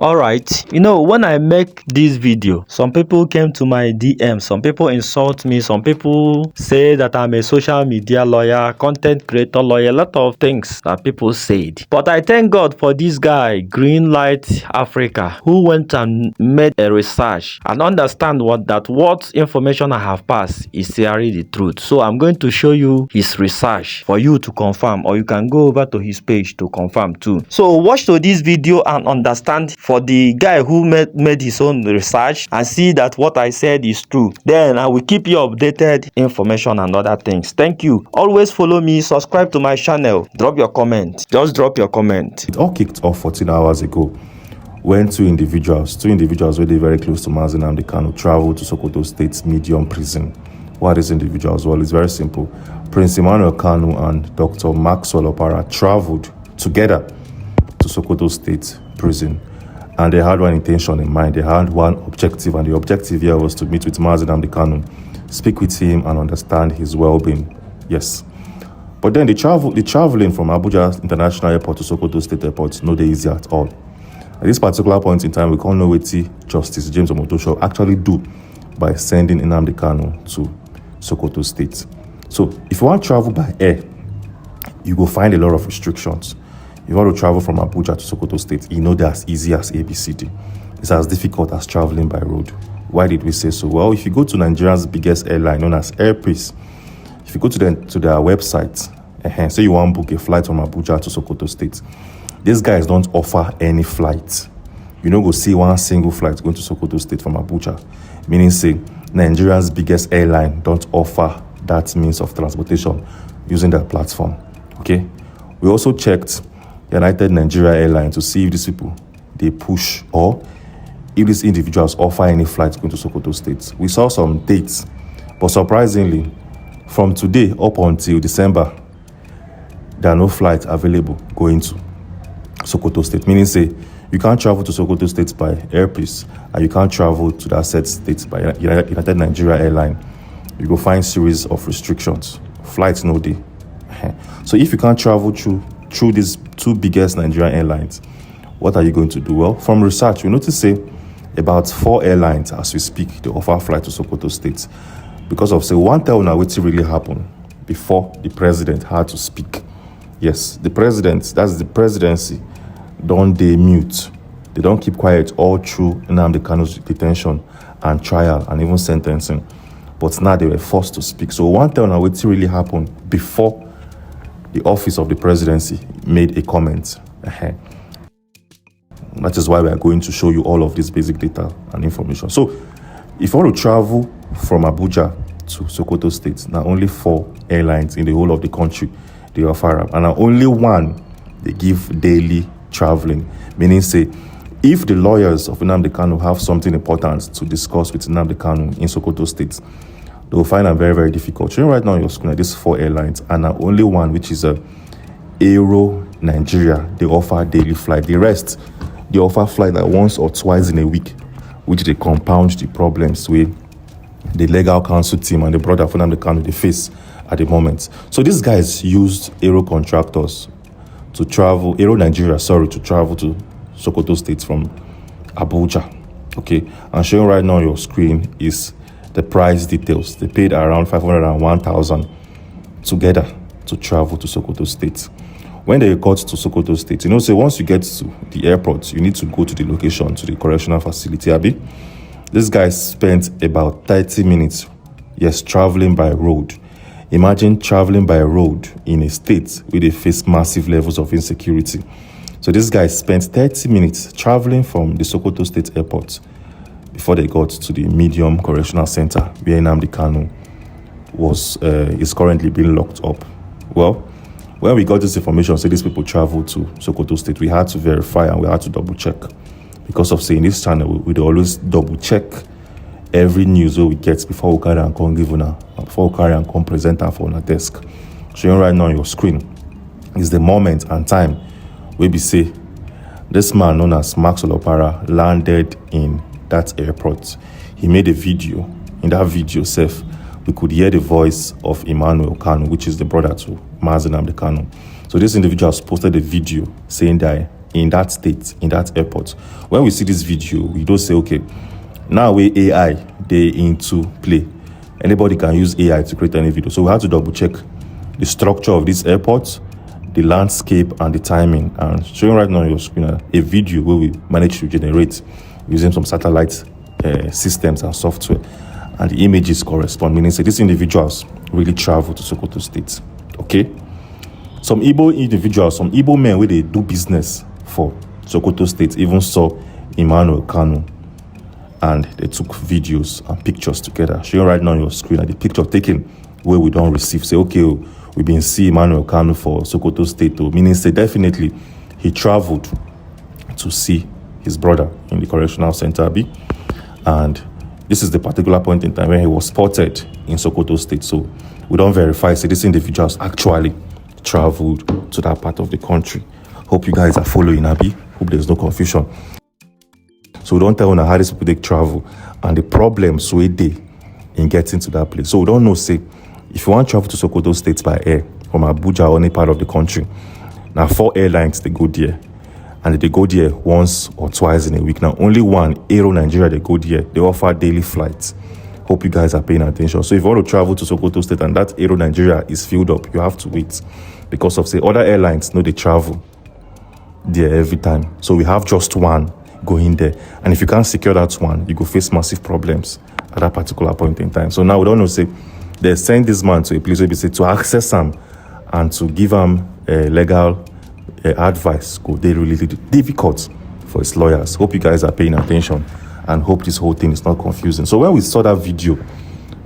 Alright, when I make this video, some people came to my DM, some people insult me, some people say that I'm a social media lawyer, content creator lawyer, a lot of things that people said. But I thank God for this guy, GreenLight Africa, who went and made a research and understand what information I have passed is really the truth. So I'm going to show you his research for you to confirm, or you can go over to his page to confirm too. So watch to this video and understand for the guy who made his own research and see that what I said is true. Then I will keep you updated information and other things. Thank you. Always follow me, subscribe to my channel, drop your comment. Just drop your comment. It all kicked off 14 hours ago when two individuals really very close to Mazi Nnamdi Kanu traveled to Sokoto State medium prison. Who are these individuals? Well, it's very simple. Prince Emmanuel Kanu and Dr. Maxwell Opara traveled together to Sokoto State prison, and they had one intention in mind. They had one objective, and the objective here was to meet with Mazi Nnamdi Kanu, speak with him and understand his well-being. Yes. But then the traveling from Abuja International Airport to Sokoto State Airport no dey easy at all. At this particular point in time, we can't know what Justice James Omotosho actually do by sending Nnamdi Kanu to Sokoto State. So if you want to travel by air, you will find a lot of restrictions. If you want to travel from Abuja to Sokoto State, they're as easy as ABCD. It's as difficult as traveling by road. Why did we say so? Well, if you go to Nigeria's biggest airline known as Airpeace, if you go to their website, say you want to book a flight from Abuja to Sokoto State, these guys don't offer any flight. You go see one single flight going to Sokoto State from Abuja. Meaning, say, Nigeria's biggest airline don't offer that means of transportation using their platform. Okay? We also checked United Nigeria Airlines to see if these people, they push or if these individuals offer any flights going to Sokoto State. We saw some dates, but surprisingly, from today up until December, there are no flights available going to Sokoto State. Meaning, say, you can't travel to Sokoto State by Airpeace, and you can't travel to that said state by United Nigeria Airline. You go find series of restrictions. Flights no day. So if you can't travel through these two biggest Nigerian airlines, what are you going to do? Well, from research, we notice say about 4 airlines as we speak, they offer flight to Sokoto State. Because of say one tell now what really happened before the president had to speak. Yes, the president, that's the presidency, don't they mute. They don't keep quiet all through Nnamdi Kanu's detention and trial and even sentencing. But now they were forced to speak. So one tell now what really happened before the office of the presidency made a comment. That is why we are going to show you all of this basic data and information. So if you want to travel from Abuja to Sokoto State, now only 4 airlines in the whole of the country they offer up, and now only one they give daily traveling. Meaning, say, if the lawyers of Nnamdi Kanu have something important to discuss with Nnamdi Kanu in Sokoto State, they will find it very, very difficult. Showing right now on your screen, these 4 airlines, and now only one, which is Aero Nigeria, they offer daily flight. The rest, they offer flight like once or twice in a week, which they compound the problems with the legal counsel team and the brother for Nnamdi Kanu they face at the moment. So these guys used Aero contractors to travel, Aero Nigeria, to travel to Sokoto State from Abuja. Okay, and showing right now on your screen is the price details. They paid around 501,000 together to travel to Sokoto State. When they got to Sokoto State, say once you get to the airport, you need to go to the location, to the correctional facility, Abi. This guy spent about 30 minutes, yes, traveling by road. Imagine traveling by road in a state where they face massive levels of insecurity. So this guy spent 30 minutes traveling from the Sokoto State Airport before they got to the medium correctional center where Nnamdi Kanu is currently being locked up. Well, when we got this information, say these people traveled to Sokoto State, we had to verify and we had to double check. Because of saying this channel, we'd always double check every news we get before we carry and come give una, before we carry and come present her for on a desk. Showing right now on your screen is the moment and time where we say this man known as Maxwell Opara landed in that airport. He made a video. In that video, we could hear the voice of Emmanuel Kanu, which is the brother to Mazi Nnamdi Kanu. So this individual has posted a video saying that in that state, in that airport. When we see this video, we don't say, okay, now we AI, they into play. Anybody can use AI to create any video. So we have to double check the structure of this airport, the landscape, and the timing. And showing right now on your screen a video where we managed to generate using some satellite systems and software, and the images correspond, meaning say these individuals really travel to Sokoto State. Okay, some Igbo individuals, some Igbo men where they do business for Sokoto State even saw Emmanuel Kanu, and they took videos and pictures together. Showing right now on your screen and the picture taken where we don't receive. Say, okay, we've been seeing Emmanuel Kanu for Sokoto State, meaning say definitely he traveled to see his brother in the correctional center B, and this is the particular point in time when he was spotted in Sokoto State. So we don't verify, say these individuals actually traveled to that part of the country. Hope you guys are following, Abi. Hope there's no confusion. So we don't tell how these people they travel and the problems we they in getting to that place. So we don't know, say, if you want to travel to Sokoto State by air from Abuja or any part of the country, now 4 airlines they go there. And they go there once or twice in a week. Now, only one, Aero Nigeria, they go there. They offer daily flights. Hope you guys are paying attention. So if you want to travel to Sokoto State and that Aero Nigeria is filled up, you have to wait. Because of, say, other airlines, no, they travel there every time. So we have just one going there. And if you can't secure that one, you go face massive problems at that particular point in time. So now we don't know, say, they send this man to a place where they say to access him and to give him legal advice. They really difficult for his lawyers. Hope you guys are paying attention and hope this whole thing is not confusing. So when we saw that video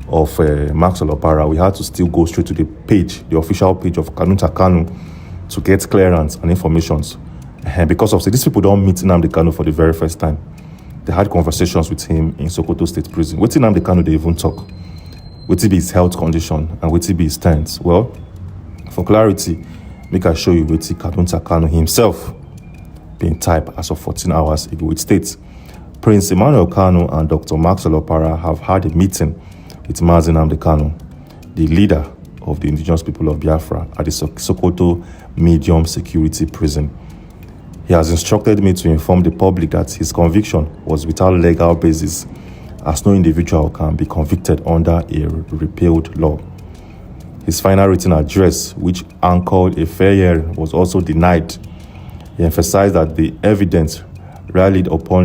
of Max Olopara, we had to still go straight to the page, the official page of Kanu to get clearance and informations. And because of, say, these people don't meet Nnamdi Kanu for the very first time. They had conversations with him in Sokoto State Prison. What Nnamdi Kanu they even talk? What be his health condition and what be his stance? Well, for clarity, make I show you what Kanu himself being typed as of 14 hours ago. It states, Prince Emmanuel Kanu and Dr. Max Olopara have had a meeting with Mazi Nnamdi Kanu, the leader of the indigenous people of Biafra, at the Sokoto Medium Security Prison. He has instructed me to inform the public that his conviction was without legal basis, as no individual can be convicted under a repealed law. His final written address, which anchored a fair hearing, was also denied. He emphasized that the evidence rallied upon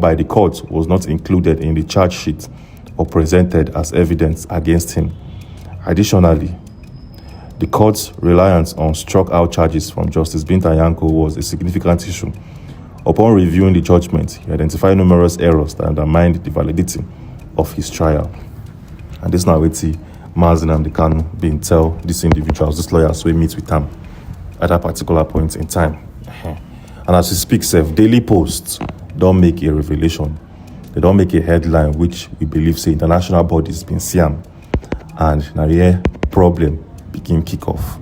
by the court was not included in the charge sheet or presented as evidence against him. Additionally, the court's reliance on struck-out charges from Justice Binta Yanko was a significant issue. Upon reviewing the judgment, he identified numerous errors that undermined the validity of his trial. And this now we see Mazi Nnamdi Kanu being tell these individuals, these lawyers, we meet with them at that particular point in time. And as we speak, daily posts don't make a revelation. They don't make a headline which we believe say international bodies been seeing. And now the problem begin kick off.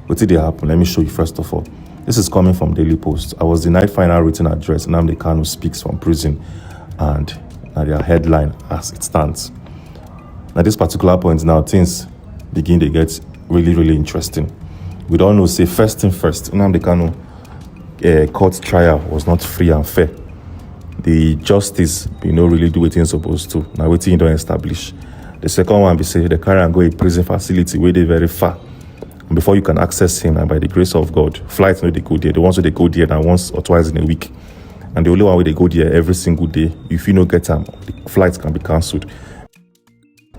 What did they happen? Let me show you first of all. This is coming from Daily Post. I was denied final written address. Nnamdi Kanu speaks from prison, and now their headline as it stands. At this particular point now, things begin to get really, really interesting. We don't know, say, first thing first, Nnamdi Kanu court trial was not free and fair. The justice, really do what it's supposed to. Now, what you don't establish. The second one, be say, the carry and go a prison facility where they very far. And before you can access him, and by the grace of God, flights, they go there. The ones where they go there now once or twice in a week. And the only one where they go there every single day, if you don't get them, the flights can be cancelled.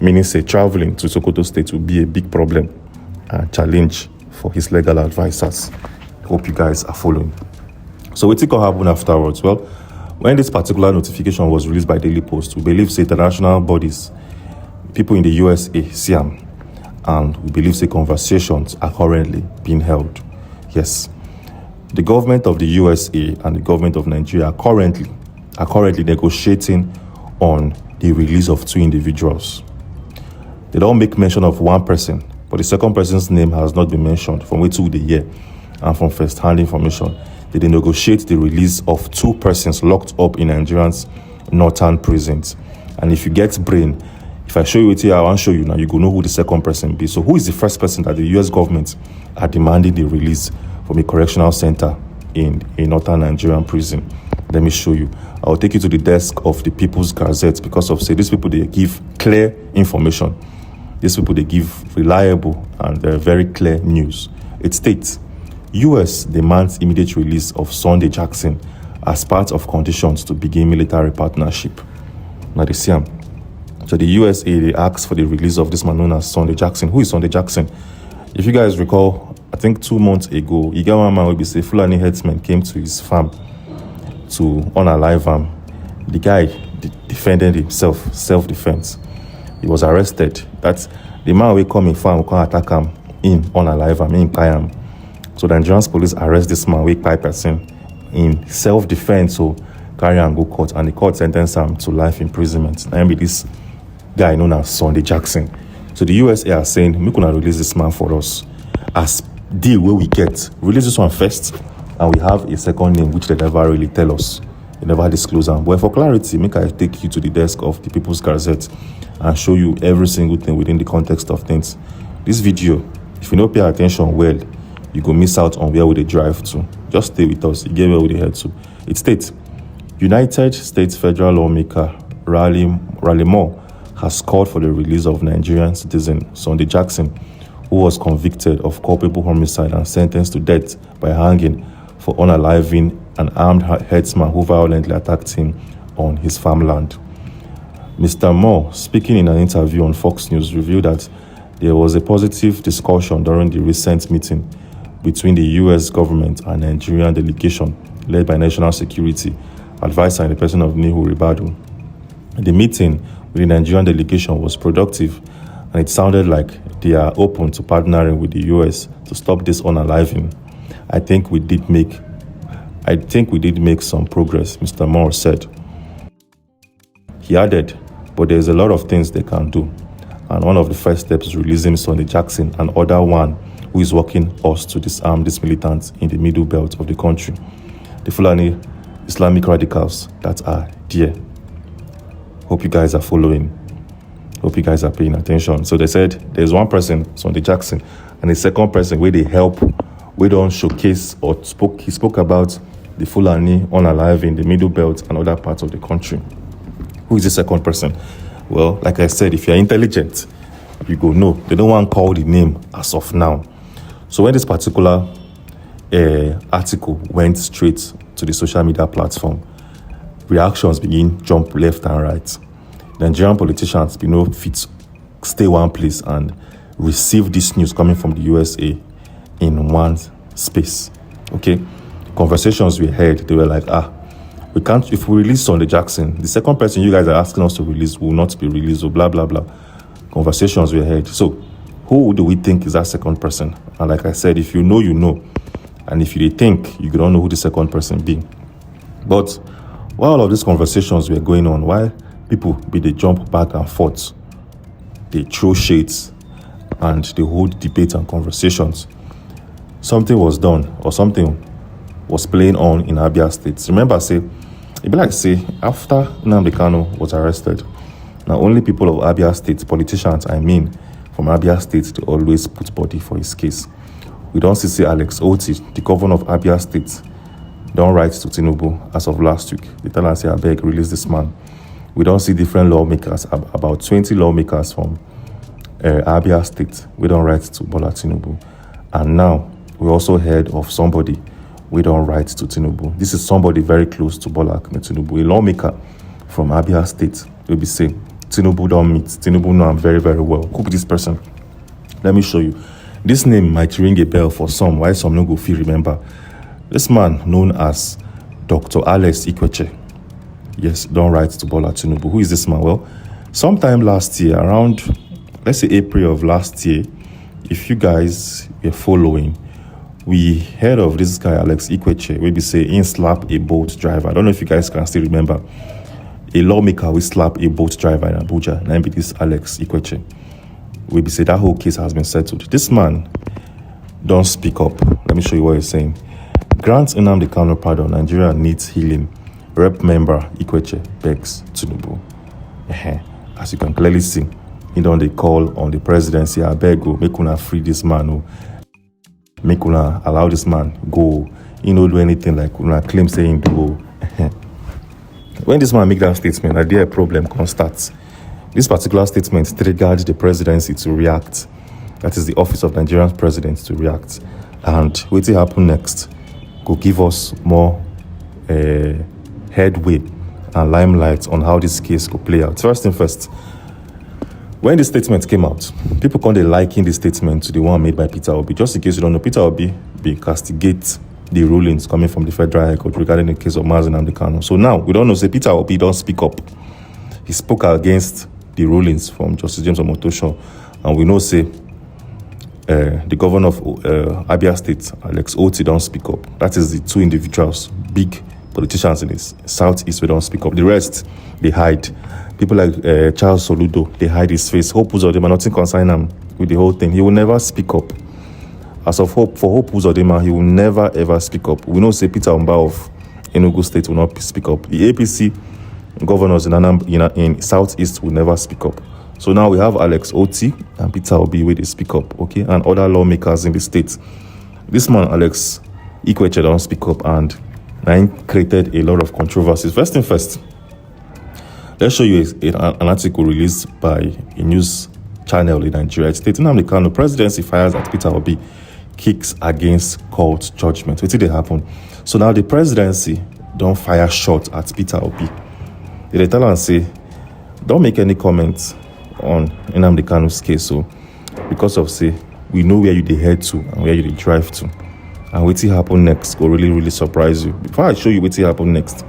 Meaning, say, traveling to Sokoto State will be a big problem and challenge for his legal advisors. Hope you guys are following. So what can happen afterwards? Well, when this particular notification was released by Daily Post, we believe, say, international bodies, people in the USA, see them, and we believe, say, conversations are currently being held. Yes. The government of the USA and the government of Nigeria are currently negotiating on the release of 2 individuals. They don't make mention of one person, but the second person's name has not been mentioned from way to the year and from first-hand information. They negotiate the release of 2 persons locked up in Nigerians' northern prisons. And if you get brain, if I show you it here, I want to show you now, you go know who the second person be. So who is the first person that the US government are demanding the release from a correctional center in a northern Nigerian prison. Let me show you. I'll take you to the desk of the People's Gazette because of, say, these people, they give clear information. These people, they give reliable and very clear news. It states, U.S. demands immediate release of Sunday Jackson as part of conditions to begin military partnership. Now they see him. So the USA, they asked for the release of this man known as Sunday Jackson. Who is Sunday Jackson? If you guys recall, I think 2 months ago, you get one man will say Fulani Herdsmen came to his farm to unalive him. The guy defended himself, self-defense. He was arrested. That's the man will come in farm, will come attack him, in unalive him, in pay him. So the Nigerian police arrest this man with 5 person in self-defense, so carry and go court, and the court sentenced him to life imprisonment. And be this guy known as Sunday Jackson. So the USA are saying, we gonna release this man for us as deal where we get. Release this one first, and we have a second name which they never really tell us. They never disclose them. But for clarity, make I take you to the desk of the People's Gazette and show you every single thing within the context of things. This video, if you don't pay attention well, you go miss out on where we drive to. Just stay with us. You get where we head to. It states, United States federal lawmaker Raleigh Moore has called for the release of Nigerian citizen Sunday Jackson, who was convicted of culpable homicide and sentenced to death by hanging for unaliving an armed herdsman who violently attacked him on his farmland. Mr. Moore, speaking in an interview on Fox News, revealed that there was a positive discussion during the recent meeting between the U.S. government and Nigerian delegation led by National Security Advisor in the person of Nuhu Ribadu. The meeting with the Nigerian delegation was productive, and it sounded like they are open to partnering with the U.S. to stop this unaliving. I think we did make some progress, Mr. Moore said. He added, but there's a lot of things they can do, and one of the first steps is releasing Sunday Jackson and other one who is working us to disarm these militants in the middle belt of the country, the Fulani Islamic radicals that are there. Hope you guys are following. Hope you guys are paying attention. So they said there's one person, Sunday Jackson, and the second person where they help, we don't showcase or he spoke about the Fulani unaliving the middle belt and other parts of the country. Who is the second person? Well, like I said, if you're intelligent, you go know. They don't want to call the name as of now. So when this particular article went straight to the social media platform, reactions begin jump left and right. Nigerian politicians fit stay one place and receive this news coming from the USA in one space. Okay, conversations we had, they were like, we can't, if we release Sunday Jackson, the second person you guys are asking us to release will not be released, or blah blah blah. Conversations we had. So who do we think is that second person? And like I said, if you know, you know, and if you think, you don't know who the second person be. But while all of these conversations were going on, while people they jump back and forth, they throw shades, and they hold debate and conversations, something was done, or something was playing on in Abia State. Remember, it be like after Nnamdi Kanu was arrested, now only people of Abia State, politicians, from Abia State, they always put body for his case. We don't see Alex Oti, the governor of Abia State, don't write to Tinubu as of last week. They tell us, I beg, release this man. We don't see different lawmakers, about 20 lawmakers from Abia State. We don't write to Bola Tinubu. And now, we also heard of somebody we don't write to Tinubu. This is somebody very close to Bola Tinubu, a lawmaker from Abia State. Will be saying, Tinubu don't meet. Tinubu know I'm very, very well. Who be this person? Let me show you. This name might ring a bell for some, why some no go feel remember. This man known as Dr. Alex Ikweche. Yes, don't write to Bola Tinubu. Who is this man? Well, sometime last year, around, let's say April of last year, if you guys were following, we heard of this guy, Alex Ikweche, we be say, he slap a boat driver. I don't know if you guys can still remember. A lawmaker will slap a boat driver in Abuja. Name be this Alex Ikweche. We be say that whole case has been settled. This man don't speak up. Let me show you what he's saying. Grant Nnamdi Kanu pardon. Nigeria needs healing. Rep member Ikweche begs Tinubu. As you can clearly see, he don't they call on the presidency. I beg go, make una free this man. Make una allow this man go he no do anything like una claim saying do. When this man make that statement, that there a problem can start. This particular statement triggered the presidency to react. That is the office of Nigerian president to react. And what will happen next could give us more headway and limelight on how this case could play out. First thing first, when the statement came out, people can't liken the statement to the one made by Peter Obi. Just in case you don't know, Peter Obi castigate the rulings coming from the Federal High Court regarding the case of Mazi Nnamdi Kanu. So now we don't know, say Peter Obi don't speak up. He spoke against the rulings from Justice James Omotosho, and we know say the governor of Abia State, Alex Oti, don't speak up. That is the two individuals, big politicians in the southeast, we don't speak up. The rest, they hide. People like Charles Soludo, they hide his face. Hope Uzodinma, nothing concern him with the whole thing. He will never speak up. As of Hope Uzodinma, he will never ever speak up. We know say Peter Omba of Enugu State will not speak up. The APC governors in southeast will never speak up. So now we have Alex Oti and Peter Obi where they speak up, okay, and other lawmakers in the state. This man, Alex Ikweche, don't speak up, and that created a lot of controversies. First thing first, let's show you an article released by a news channel in Nigeria. It states Nnamdi Kanu presidency fires at Peter Obi, kicks against court judgment. What did they happen? So now the presidency don't fire shot at Peter Obi. They tell and say, don't make any comments on Nnamdi Kanu's case. So because of say, we know where you dey head to and where you dey drive to. And what will happen next will really, really surprise you. Before I show you what will happen next,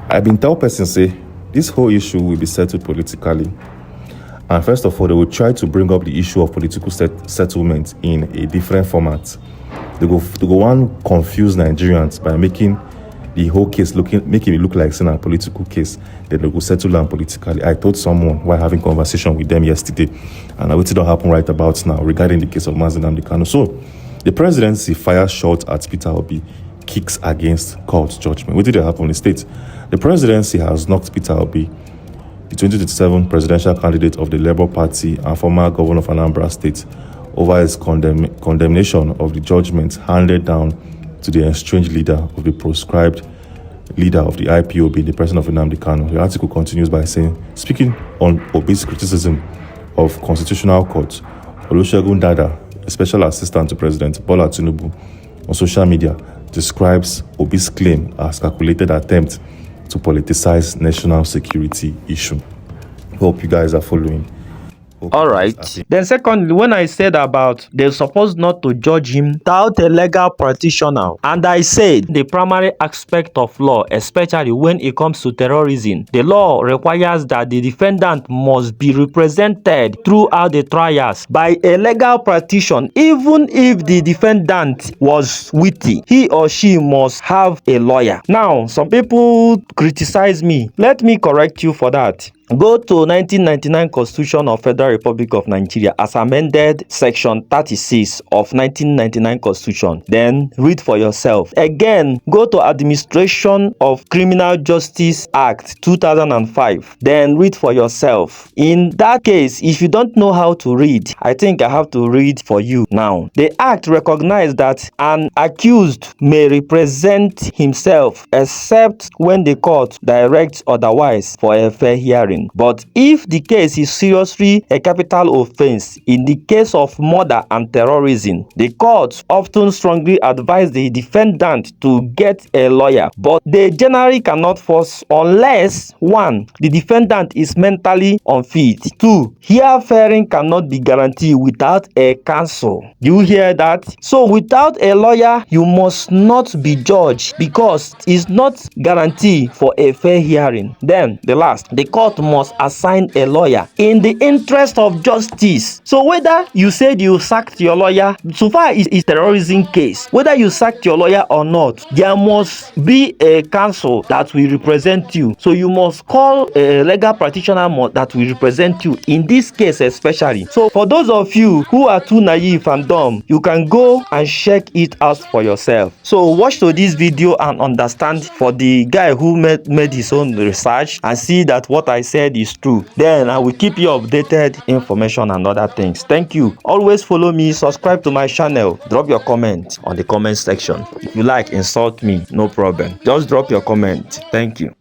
I've been tell person say, this whole issue will be settled politically. And first of all, they will try to bring up the issue of political settlement in a different format. They go want to confuse Nigerians by making the whole case making it look like it's a political case. Then they go settle down politically. I told someone while having conversation with them yesterday, and I waited don't happen right about now regarding the case of Mazi Nnamdi Kanu. So the presidency fires shot at Peter Obi, kicks against court judgment. What did happen in the state? The presidency has knocked Peter Obi, the 2027 presidential candidate of the Labour Party and former governor of Anambra State, over his condemnation of the judgment handed down to the estranged leader of the proscribed leader of the IPOB, the person of Nnamdi Kanu. The article continues by saying, speaking on Obi's criticism of Constitutional Court, Olusegun Dada, a special assistant to President Bola Tinubu, on social media, describes Obi's claim as calculated attempt to politicize national security issue. Hope you guys are following. All right. Then secondly, when I said about they're supposed not to judge him without a legal practitioner, and I said the primary aspect of law, especially when it comes to terrorism, the law requires that the defendant must be represented throughout the trials by a legal practitioner. Even if the defendant was witty, he or she must have a lawyer. Now, some people criticize me. Let me correct you for that. Go to 1999 Constitution of Federal Republic of Nigeria as amended section 36 of 1999 Constitution. Then read for yourself. Again, go to Administration of Criminal Justice Act 2005. Then read for yourself. In that case, if you don't know how to read, I think I have to read for you now. The act recognizes that an accused may represent himself except when the court directs otherwise for a fair hearing. But if the case is seriously a capital offense, in the case of murder and terrorism, the courts often strongly advise the defendant to get a lawyer, but they generally cannot force unless 1. The defendant is mentally unfit. 2. Hearing cannot be guaranteed without a counsel. You hear that? So without a lawyer, you must not be judged because it's not guaranteed for a fair hearing. Then the last, the court must assign a lawyer in the interest of justice. So whether you said you sacked your lawyer, so far it's terrorism case, whether you sacked your lawyer or not, there must be a counsel that will represent you. So you must call a legal practitioner that will represent you in this case especially. So for those of you who are too naive and dumb, you can go and check it out for yourself. So watch to this video and understand for the guy who made his own research and see that what I said said is true, then I will keep you updated information and other things. Thank you. Always follow me, subscribe to my channel, drop your comment on the comment section. If you like, insult me, no problem. Just drop your comment. Thank you.